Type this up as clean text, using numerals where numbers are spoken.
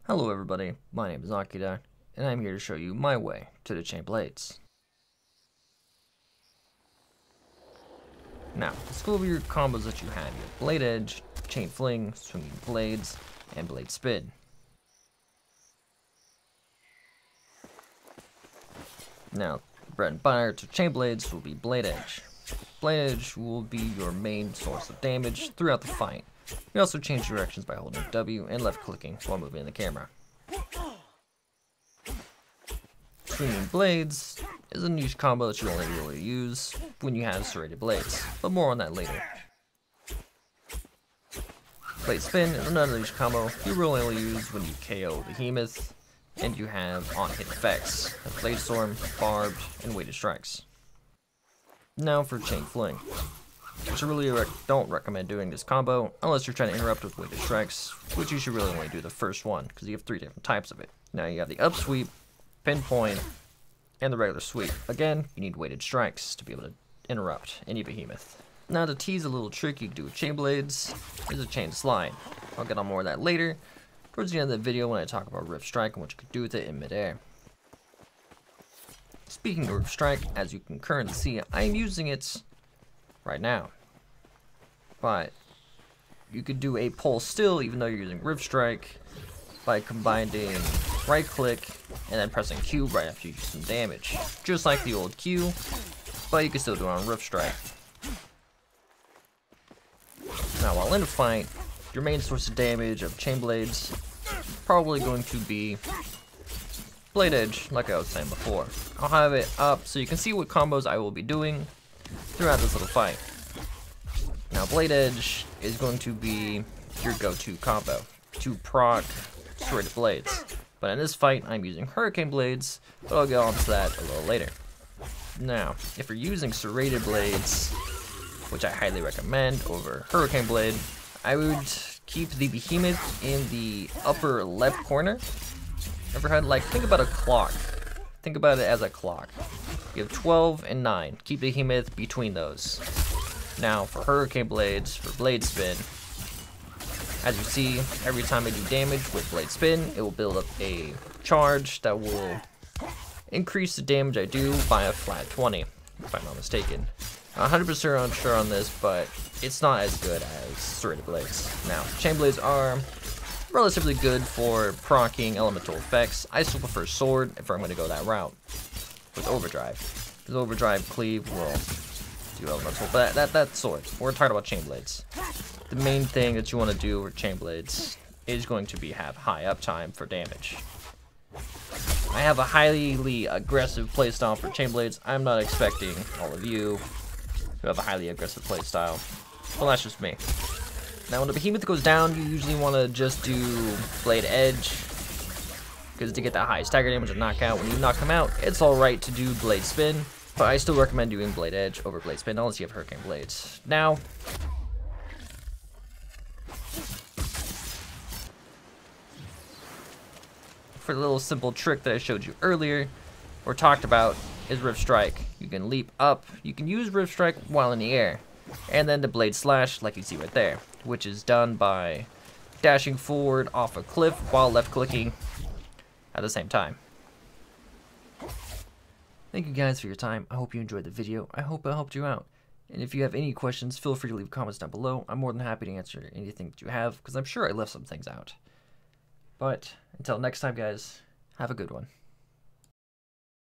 Hello everybody, my name is Akeada, and I'm here to show you my way to the ChainBlades. Now, let's go over your combos that you have. You have Blade Edge, Chain Fling, Swinging Blades, and Blade Spin. Now, bread and butter to ChainBlades will be Blade Edge. Blade Edge will be your main source of damage throughout the fight. You also change directions by holding W and left clicking while moving the camera. Swinging Blades is a niche combo that you only really use when you have serrated blades, but more on that later. Blade Spin is another niche combo you really only use when you KO the Behemoth, and you have on-hit effects like Blade Storm, Barbed, and Weighted Strikes. Now for Chain Fling, which I really don't recommend doing this combo unless you're trying to interrupt with Weighted Strikes, which you should really only do the first one because you have 3 different types of it. Now you have the Up Sweep, Pinpoint, and the regular sweep. Again, you need Weighted Strikes to be able to interrupt any Behemoth. Now to tease a little trick you can do with ChainBlades is a Chain Slide. I'll get on more of that later towards the end of the video when I talk about Rift Strike and what you can do with it in midair. Speaking of Rift Strike, as you can currently see, I am using it right now. But you could do a pull still even though you're using Rift Strike by combining right click and then pressing Q right after you do some damage. Just like the old Q, but you can still do it on Rift Strike. Now while in a fight, your main source of damage of ChainBlades is probably going to be Blade Edge, like I was saying before. I'll have it up so you can see what combos I will be doing throughout this little fight. Now Blade Edge is going to be your go-to combo to proc serrated blades. But in this fight, I'm using Hurricane Blades, but I'll get onto that a little later. Now, if you're using serrated blades, which I highly recommend over Hurricane Blade, I would keep the Behemoth in the upper left corner. Ever had, like, think about a clock. Think about it as a clock. You have 12 and 9. Keep the Behemoth between those. Now, for Hurricane Blades, for Blade Spin, as you see, every time I do damage with Blade Spin, it will build up a charge that will increase the damage I do by a flat 20, if I'm not mistaken. I'm 100% unsure on this, but it's not as good as serrated blades. Now, ChainBlades are relatively good for proccing elemental effects. I still prefer sword if I'm going to go that route with overdrive. Because overdrive cleave will do elemental, but that's sword. We're talking about ChainBlades. The main thing that you want to do with ChainBlades is going to be have high uptime for damage. I have a highly aggressive playstyle for ChainBlades. I'm not expecting all of you to have a highly aggressive playstyle. Well, that's just me. Now, when the Behemoth goes down, you usually want to just do Blade Edge, because to get that high stagger damage and knockout, when you knock him out, it's alright to do Blade Spin, but I still recommend doing Blade Edge over Blade Spin, unless you have Hurricane Blades. Now, for the little simple trick that I showed you earlier, or talked about, is Rift Strike. You can leap up, you can use Rift Strike while in the air, and then the Blade Slash, like you see right there, which is done by dashing forward off a cliff while left clicking at the same time. Thank you guys for your time. I hope you enjoyed the video. I hope I helped you out. And if you have any questions, feel free to leave comments down below. I'm more than happy to answer anything that you have, because I'm sure I left some things out. But until next time, guys, have a good one.